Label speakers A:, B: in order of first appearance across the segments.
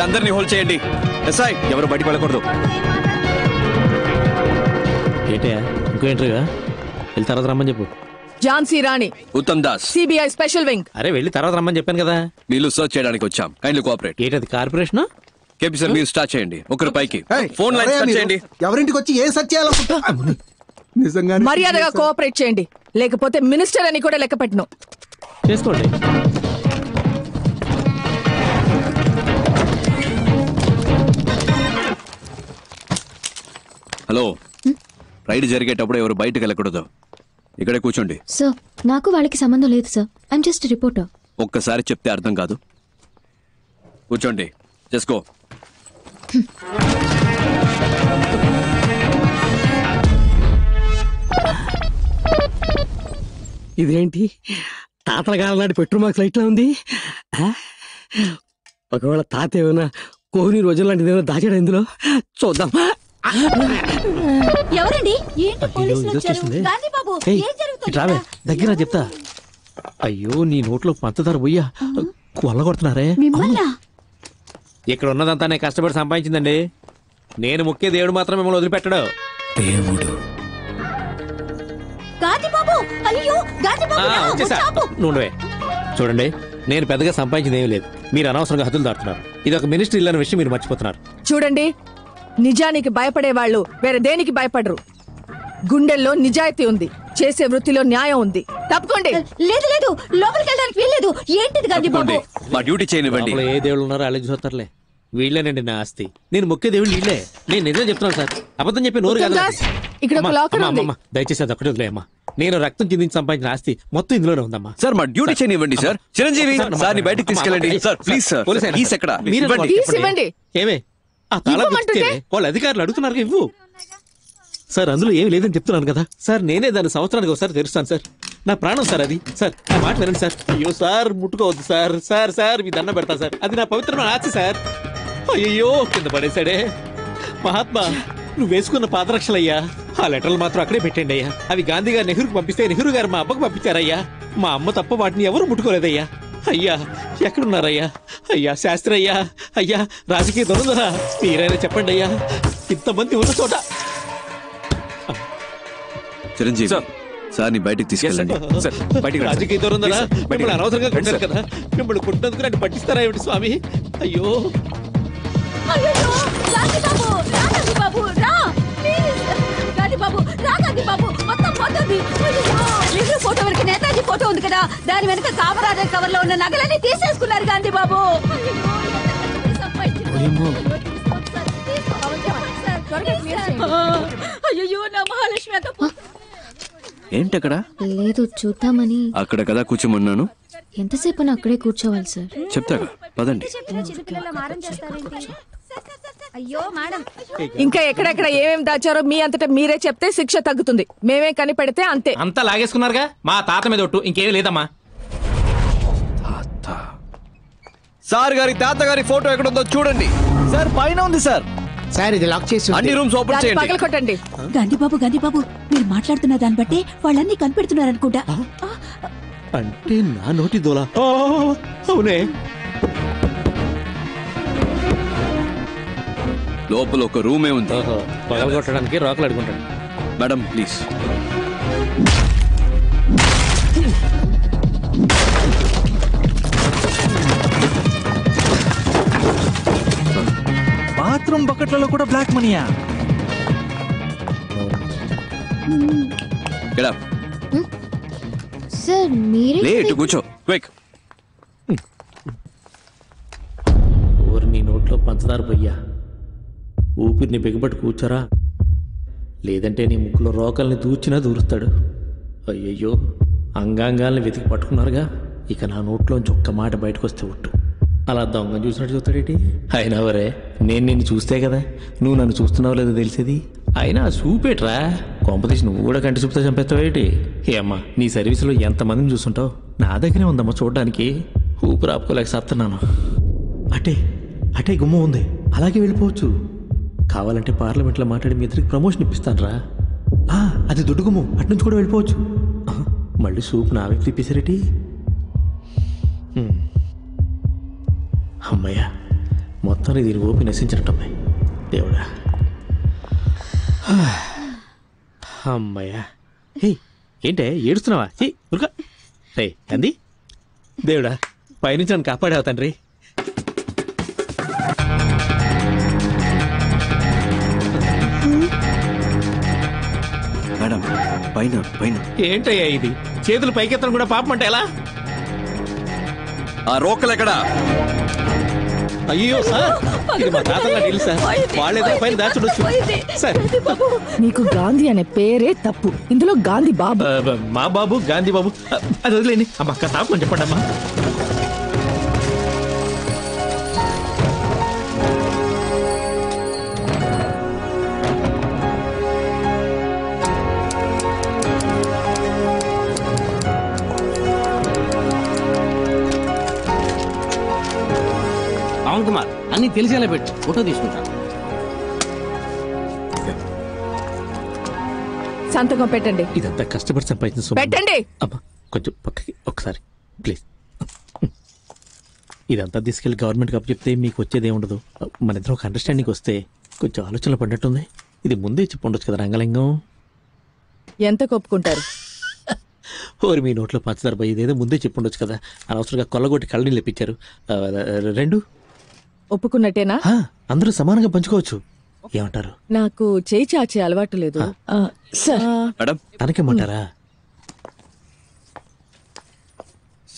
A: వీళ్ళందరినీ హోల్డ్ చేయండి. ఎస్ఐ ఎవరు బయటికి వెళ్ళకూడదు.
B: ఏంటయ్యా ఇంకో ఎంట్రీగా వెళ్ళి తర్వాత రమ్మని చెప్పు.
C: Jhansi Rani,
A: Uttam Das,
C: CBI special wing.
B: అరే వెళ్ళి తర్వాత రమ్మని చెప్పాను కదా.
A: వీళ్ళు సర్చ్ చేయడానికి వచ్చాం. Kindly cooperate.
B: ఏంటది కార్పొరేషన్?
A: కేపీ సార్ మీరు స్టార్ట్ చేయండి. ఒకరి పైకి ఫోన్ లైన్ స్టార్ట్ చేయండి.
D: ఎవరింటికి వచ్చి ఏం సర్చ్ చేయాలనుకుంటా నిజంగా
C: మర్యాదగా కోఆపరేట్ చేయండి, లేకపోతే మినిస్టర్ అని కూడా లెక్క పెట్టను.
B: చేసుకోండి.
A: హలో, రైడ్ జరిగేటప్పుడు ఎవరు బయటకు వెళ్ళకూడదు. ఇక్కడే కూర్చోండి.
E: సార్ నాకు వాళ్ళకి సంబంధం లేదు సార్. I'm just reporter.
A: ఒక్కసారి చెప్తే అర్థం కాదు. కూర్చోండి. చేసుకో.
F: ఇదేంటి తాతల కాలం నాటి పెట్రోల్ మార్క్స్ లైట్ లా ఉంది. ఒకవేళ తాత ఏమైనా కోహ్లీ రోజుల లాంటిది ఏమైనా దాచాడు ఇందులో, చూద్దాం.
E: ఎవరండి?
B: రావే దగ్గర చెప్తా. అయ్యో నీ నోట్లో పంచదార పోయ్యా కొల్లగొడుతున్నారే. ఇక్కడ ఉన్నదంతా నేను కష్టపడి సంపాదించిందండి. నేను ముఖ్య దేవుడు మాత్రం మిమ్మల్ని వదిలిపెట్టడు.
A: దేవుడు
B: నుండే చూడండి, నేను పెద్దగా సంపాదించింది ఏమీ లేదు. మీరు అనవసరంగా హద్దులు దాటుతున్నారు. ఇది ఒక మినిస్ట్రీ ఇల్లు అనే విషయం మీరు మర్చిపోతున్నారు.
C: చూడండి, నిజానికి భయపడే వాళ్ళు వేరే దేనికి భయపడరు. గుండెల్లో నిజాయితీ ఉంది, చేసే వృత్తిలో న్యాయం ఉంది. తప్పుకోండి.
E: లేదు లేదు, లోపలికి వెళ్ళడానికి వీల్లేదు. ఏంటిది గాంధీ బాబు?
A: మా డ్యూటీ చేయనివ్వండి.
B: ఏ దేవుళ్ళు ఉన్నారో అలా చూస్తారులే. వీళ్ళేనండి నా ఆస్తి. నేను ముఖ్య దేవుడు వీళ్ళే. నేను నిజం చెప్తున్నాను సార్, అబద్ధం చెప్పి నోరు కాదు.
C: ఇక్కడ ఒక లాకర్ ఉంది.
B: దయచేసి అది ఒకటి వదిలేయమ్మా. నేను రక్తం చిందించి సంపాదించిన ఆస్తి మొత్తం ఇందులోనే ఉందమ్మా.
A: సార్ మా డ్యూటీ చేయనివ్వండి సార్. చిరంజీవి సార్ ని బయటికి తీసుకెళ్ళండి సార్, ప్లీజ్ సార్. కీస్ ఎక్కడ?
B: ఏమే ఆ తాళం వాళ్ళ అధికారులు అడుగుతున్నారు, ఇవ్వు సార్. అందులో ఏమి లేదని చెప్తున్నాను కదా సార్. నేనే దాన్ని సంవత్సరానికి ఒకసారి తెరుస్తాను సార్. నా ప్రాణం సార్ అది. సార్ నా మాట వినండి సార్. అయ్యో సార్ ముట్టుకోవద్దు సార్. సార్ సార్ మీ దండం పెడతా సార్. అది నా పవిత్రమైన ఆస్తి సార్. అయ్యో కింద పడేశాడే. మహాత్మా నువ్వు వేసుకున్న పాదరక్షలయ్యా. ఆ లెటర్లు మాత్రం అక్కడే పెట్టండి అయ్యా. అవి గాంధీ గారు నెహ్రూకి పంపిస్తే నెహ్రూ గారు మా అబ్బకు పంపించారయ్యా. మా అమ్మ తప్ప వాటిని ఎవరు ముట్టుకోలేదయ్యా. అయ్యా ఎక్కడున్నారయ్యా? అయ్యా శాస్త్రి అయ్యా, అయ్యా రాజకీయ దొరదరా, మీరైనా చెప్పండి అయ్యా. ఇంతమంది ఉన్న చోట
A: చిరంజీవి సార్ ని బయటికి తీసుకెళ్ళండి.
B: రాజకీయ దొరదరా, మిమ్మల్ని అనవసరంగా కొట్టారు కదా. మిమ్మల్ని కొట్టినందుకు నన్ను పట్టిస్తారా ఏమిటి స్వామి? అయ్యో
E: ఫోటో వరకు నేతాజీ ఫోటో ఉంది కదా, దాని వెనక కామరాజర్ కవర్ లో ఉన్న నగలన్నీ తీసేసుకున్నారు గాంధీ బాబు. అయ్యో నా మహాలక్ష్మి
A: ఏంటక్కడ?
E: లేదు చూద్దామని.
A: అక్కడ కదా కూర్చోమన్నాను.
E: ఎంతసేపు అక్కడే కూర్చోవాలి సార్?
A: చెప్తాగా పదండి.
C: ఇంకా ఎక్కడెక్కడ ఏమేమి దాచారో మీ అంతటా మీరే చెప్తే శిక్ష తగ్గుతుంది. మేమే కనిపెడితే అంతే.
B: అంతా లాగేసుకున్నారుగా. మా తాత మీద ఒట్టు, ఇంకేమీ లేదమ్మా.
A: సార్ గారి తాతగారి ఫోటో ఎక్కడుందో చూడండి
D: సార్. పైన ఉంది సార్. సార్ ఇది లాక్ చేసి
A: అన్ని రూమ్స్ ఓపెన్ చేయండి.
C: పగలకొట్టండి.
E: గాంధీ బాబు మీరు మాట్లాడుతున్న దాన్ని బట్టి వాళ్ళన్నీ కనిపెడుతున్నారనుకుంటా.
B: అంటే నా నోటి దోలా? అవునే.
A: లోపల ఒక రూమే ఉంది.
B: పగలగొట్టడానికి రాకలు అడుగుంటాడు.
A: Madam please.
D: బాత్రూమ్ బకెట్లలో కూడా బ్లాక్ మనీయా?
E: సార్ మీరే
A: కూర్చో క్విక్.
B: ఊరి నీ నోట్లో పంచదార పోయ్యా. ఊపిరిని బిగబట్టి కూర్చోరా, లేదంటే నీ ముక్కులో రోకల్ని దూర్చినా దూరుస్తాడు. అయ్యయ్యో అంగాంగాల్ని వెతికి పట్టుకున్నారుగా. ఇక నా నోట్లోంచి ఒక్క మాట బయటకు వస్తే ఒట్టు. అలా దొంగ చూసినట్టు చూస్తాడేటి? అయినా వరే నేను నిన్ను చూస్తే కదా నువ్వు నన్ను చూస్తున్నావు లేదో తెలిసేది. అయినా చూపేట్రా, కాంపిటీషన్ నువ్వు కూడా కంటి చూపుతా చంపేస్తావేటి? ఏమ్మా నీ సర్వీసులో ఎంతమందిని చూస్తుంటావు? నా దగ్గరే ఉందమ్మా చూడడానికి. ఊపిరి ఆపుకోలేక సత్తున్నాను. అటే గుమ్మ ఉంది, అలాగే వెళ్ళిపోవచ్చు. కావాలంటే పార్లమెంట్లో మాట్లాడి మీ ఇద్దరికి ప్రమోషన్ ఇప్పిస్తాను రా. అది దుడ్డుగుమ్ము, అట్నుంచి కూడా వెళ్ళిపోవచ్చు. మళ్ళీ సూప్ నా వైపు తిప్పేసారేటి? అమ్మయ్యా మొత్తాన్ని దీని ఓపి నశించినట్టమ్మాయి దేవుడా. అమ్మయ్యా. హే ఏంటే ఏడుస్తున్నావా? ఉరుక రే అంది. దేవుడా పైనుంచి నన్ను కాపాడావు తండ్రి.
A: మేడం పైన పైన.
B: ఏంటయ్యా ఇది? చేతులు పైకెత్తడం కూడా పాపం అంటే ఎలా?
A: ఆ రోకలు ఎక్కడా?
B: అయ్యో సార్, ఇది మా తాతల నీళ్ళు సార్. వాళ్ళేదో పైన దాచుడొచ్చు సార్.
C: నీకు గాంధీ అనే పేరే తప్పు. ఇందులో గాంధీ బాబు.
B: మా బాబు గాంధీ బాబు అది వదిలేండి. అమ్మ అక్క తాపని చెప్పండి అమ్మా.
F: పవన్ కుమార్ అన్ని తెలిసేలా పెట్టు, ఫోటో తీసుకుంటా.
C: సంతకం పెట్టండి.
B: ఇదంతా కష్టపడి సంపాదించిన సొమ్ము.
C: పెట్టండి.
B: అమ్మా కొంచెం పక్కకి ఒకసారి ప్లీజ్. ఇదంతా తీసుకెళ్లి గవర్నమెంట్కి అప్పు చెప్తే మీకు వచ్చేది ఏముండదు. మన ఇద్దరు ఒక అండర్స్టాండింగ్ వస్తే కొంచెం ఆలోచనలు పడినట్టుంది. ఇది ముందే చెప్పి ఉండొచ్చు కదా రంగలింగం.
C: ఎంత కొప్పుకుంటారు?
B: ఓరి మీ నోట్లో పంచదార పోయి ఇదేదో ముందే చెప్పి ఉండొచ్చు కదా. అనవసరంగా కొల్లగొట్టి కళ్ళని లేపించారు. 2
C: ఒప్పుకున్నట్టేనా?
B: అందరూ సమానంగా పంచుకోవచ్చు. ఏమంటారు?
C: నాకు చేయి చాచే అలవాటు లేదు సార్.
A: మేడం
B: తనకేమంటారా?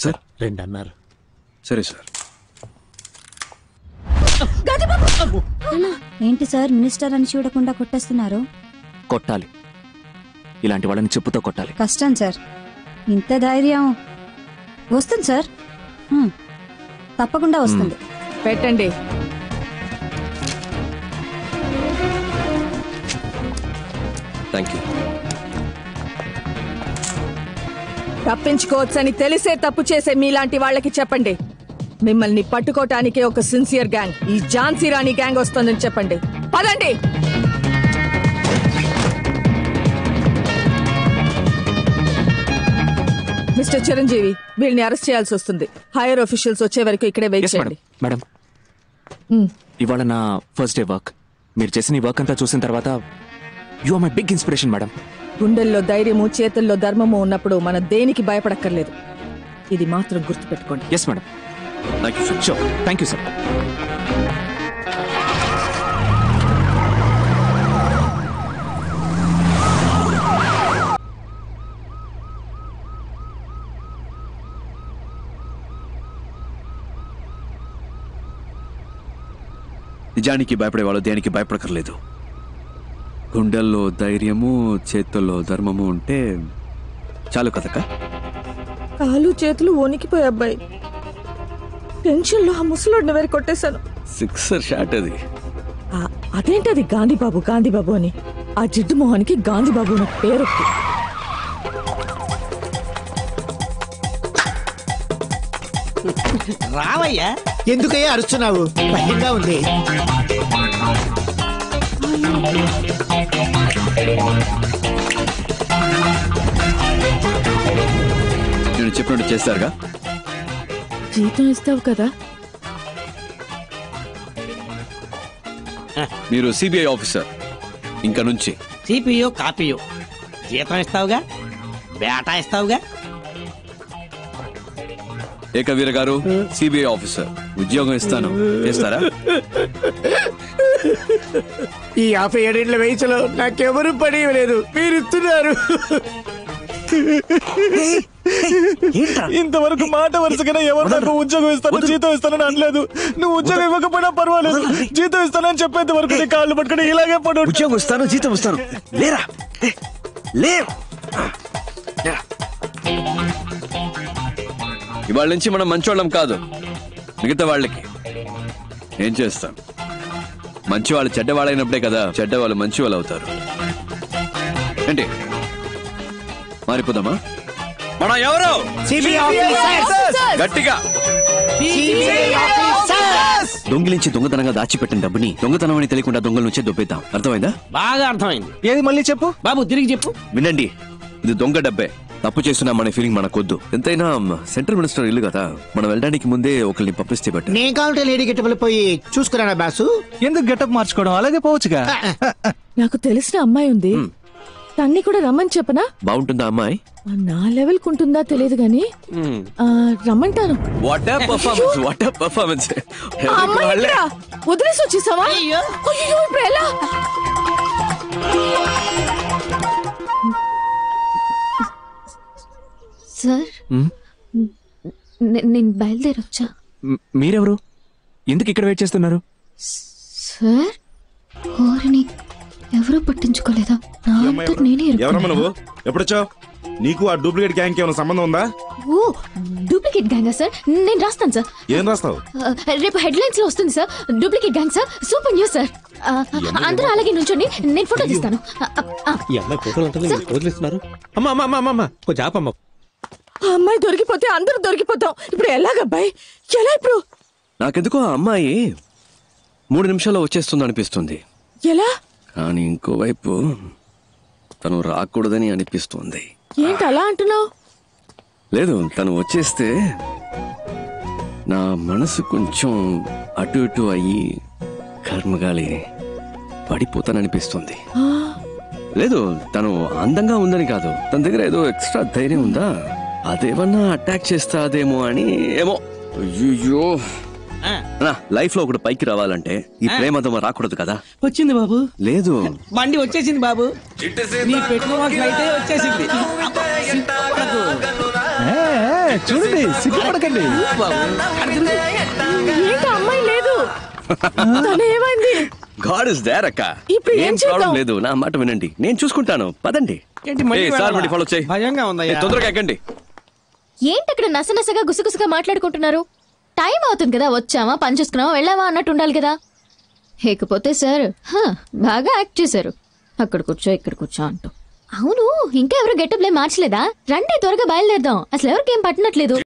A: సార్
B: 2 అన్నారు.
A: సరే సార్.
E: ఏంటి సార్ మినిస్టర్ అని చూడకుండా కొట్టేస్తున్నారు?
A: కొట్టాలి, ఇలాంటి వాళ్ళని చెప్పుతో కొట్టాలి.
E: కష్టం సార్. ఇంత ధైర్యం వస్తుంది సార్. తప్పకుండా వస్తుంది.
C: పెట్టండి.
A: Thank you.
C: తప్పించుకోవచ్చని తెలిసే తప్పు చేసే మీలాంటి వాళ్ళకి చెప్పండి, మిమ్మల్ని పట్టుకోటానికే ఒక సిన్సియర్ గ్యాంగ్, ఈ ఝాన్సీ రాణి గ్యాంగ్ వస్తుందని చెప్పండి. పదండి. మిస్టర్ చిరంజీవి, వీళ్ళని అరెస్ట్ చేయాల్సి వస్తుంది. హైయర్ ఆఫీషియల్స్ వచ్చే వరకు ఇక్కడే వెయిట్ చేయండి.
A: మేడం ఇవాళ నా ఫస్ట్ డే వర్క్. మీరు చేసిన ఈ వర్క్ అంతా చూసిన తర్వాత you are my big inspiration madam.
C: గుండెల్లో ధైర్యము, చేతుల్లో ధర్మము ఉన్నప్పుడు మనం దేనికి భయపడక్కర్లేదు. ఇది మాత్రం గుర్తుపెట్టుకోండి.
A: Yes madam. Thank you sir. Sure. Thank you sir. నిజానికి భయపడేవాళ్ళు దేనికి భయపడకర్లేదు. గుండెల్లో ధైర్యము, చేతుల్లో ధర్మము ఉంటే చాలు కదక్క.
C: కాలు చేతులు వణికిపోయి అబ్బాయి, టెన్షన్ లో ఆ ముసలోడిని వేరు కొట్టేశాను.
A: 6 షాట్ అది.
C: అదేంటది గాంధీబాబు గాంధీబాబు అని? ఆ జిడ్డు మొహానికి గాంధీబాబు అని పేరు.
G: రావయ్యా, ఎందుకయ్యా అరుస్తున్నావు? భయంగా ఉంది.
A: నేను చెప్పినట్టు చేస్తారుగా.
C: జీతం ఇస్తావు కదా?
A: మీరు సిబిఐ ఆఫీసర్. ఇంకా నుంచి
F: సిపియో కాపీయో జీతం ఇస్తావుగా, బేటా ఇస్తావుగా.
A: ఏకవీర గారు సిబిఐ ఆఫీసర్, ఉద్యోగం ఇస్తాను, చేస్తారా?
G: ఈ 57 వయసులో నాకెవరు పని లేదు, మీరు ఇస్తున్నారు.
B: ఇంతవరకు మాట వరుసగా ఎవరు నాకు ఉద్యోగం ఇస్తాను, జీతం ఇస్తానని అనలేదు. నువ్వు ఉద్యోగం ఇవ్వకపోయినా పర్వాలేదు, జీతం ఇస్తానని చెప్పేంత వరకు నీ కాళ్ళు పట్టుకుని ఇలాగే పడు.
A: ఉద్యోగం ఇస్తాను, జీతం ఇస్తాను. లేరా లేవు. ఇవాళ నుంచి మనం మంచోళ్ళం కాదు. మిగతా వాళ్ళకి ఏం చేస్తాం? మంచి వాళ్ళు చెడ్డవాళ్ళైనప్పుడే కదా చెడ్డవాళ్ళు మంచి వాళ్ళు అవుతారు. ఏంటి మారిపోదామా? మనం ఎవరు? గట్టిగా దొంగిలించి దొంగతనంగా దాచిపెట్టిన డబ్బుని దొంగతనం అని తెలియకుండా దొంగల నుంచే దొబ్బేద్దాం. అర్థమైందా?
F: బాగా అర్థమైంది.
B: ఏది మళ్ళీ చెప్పు
F: బాబు, తిరిగి చెప్పు.
A: వినండి, ఇది దొంగ డబ్బే. తప్పు చేస్తున్నామనే ఫీలింగ్ మనకొద్దు. ఎంతైనా సెంట్రల్ మినిస్టర్ ఇల్లు కదా, మనం వెళ్ళడానికి ముందే ఒకరిని పంపిస్తే బెటర్.
G: నేను కావాలంటే లేడీ గెటబుల్ పోయి చూసుకురానా బాసు?
D: ఎందుకు గెటప్ మార్చుకోవడం, అలాగే పోవచ్చుగా.
C: నాకు తెలిసిన అమ్మాయి ఉంది, తన్ని కూడా రమ్మని చెప్పనా?
A: బాగుంటుందా అమ్మాయి?
C: నా లెవెల్ కుంటుందా తెలియదు గాని రమ్మంటాను.
A: What a performance, what a performance.
C: ఆ అమ్మాయి ఎక్కడా? వదిలేసి వచ్చేసావా? అయ్యో, ఇప్పుడు ఎలా?
E: సార్ నేను బయలుదేరొచ్చా.
H: మీరెవరు? ఎందుకు ఇక్కడ వెయిట్ చేస్తున్నారు?
E: సార్ ఓరిని ఎవరూ పట్టించుకోలేదా? నా అంతా నేనే
I: ఎవరమ్మా నువ్వు? ఎప్పుడొచ్చావు? నీకు ఆ డూప్లికేట్ గ్యాంగ్ ఏమైనా సంబంధం ఉందా?
E: ఓ డూప్లికేట్ గ్యాంగా సార్? నేను రాస్తాను సార్.
I: ఏం రాస్తావు?
E: రేపు హెడ్లైన్స్ లో వస్తుంది sir. Duplicate gang sir, super news sir. అందరూ అలాగే నుంచోండి, నేను ఫోటో తీస్తాను.
B: ఈ అమ్మాయి ఫోటోలు అంటే వదిలేస్తున్నారు. అమ్మా అమ్మా అమ్మా అమ్మా కొంచెం ఆపమ్మ.
C: ఆ అమ్మాయి దొరికిపోతే అందరూ దొరికిపోతాం. ఇప్పుడు ఎలాగబ్బాయి, ఎలా ఇప్పుడు?
A: నాకెందుకో ఆ అమ్మాయి 3 నిమిషాల్లో వచ్చేస్తుంది అనిపిస్తుంది.
C: ఎలా?
A: కానీ ఇంకోవైపు తను రాకూడదని అనిపిస్తుంది.
C: ఏంటి అలా అంటున్నావు?
A: లేదు, తను వచ్చేస్తే నా మనసు కొంచెం అటు ఇటు అయ్యి కర్మగాలి పడిపోతాననిపిస్తుంది. లేదు, తను అందంగా ఉందని కాదు, తన దగ్గర ఏదో ఎక్స్ట్రా ధైర్యం ఉందా, అదేమన్నా అటాక్ చేస్తాదేమో అని. ఏమో. అయ్యో, లైఫ్ లో ఒకటి పైకి రావాలంటే ఈ ప్రేమతో రాకూడదు కదా.
F: వచ్చింది బాబు,
A: లేదు
F: బండి వచ్చేసింది బాబు, నీ పెట్రోల్ అయితే వచ్చేసింది.
D: చూడండి, సిగ్గుపడకండి.
C: ఏంటి అమ్మాయి లేదు? తను ఏమైంది?
A: గాడ్ ఇస్ దేర్ అక్క.
C: ఇప్పుడు ఏం
A: ఏం
C: చేద్దాం?
A: ప్రాబ్లం లేదు, నా మాట వినండి, నేను చూసుకుంటాను. పదండి.
F: ఏంటి మళ్ళీ
A: సార్
F: వెళ్ళాలా?
A: మళ్ళీ ఫాలో చేయి.
F: భయంగా ఉందయ్యా.
A: తొందరగా ఎక్కండి.
E: ఏంటి అక్కడ నసనసగా గుసగుసగా మాట్లాడుకుంటున్నారు? టైం అవుతుంది కదా, వచ్చామా పని చేసుకున్నావా వెళ్ళావా అన్నట్టు ఉండాలి కదా. లేకపోతే సార్ బాగా యాక్ట్ చేశారు, అక్కడ కూర్చో ఇక్కడ కూర్చో అంటూ. అవును, ఇంకా ఎవరు గెటప్లే మార్చలేదా? రండి త్వరగా బయలుదేరదాం, అసలు ఎవరికేం పట్టినట్లేదు.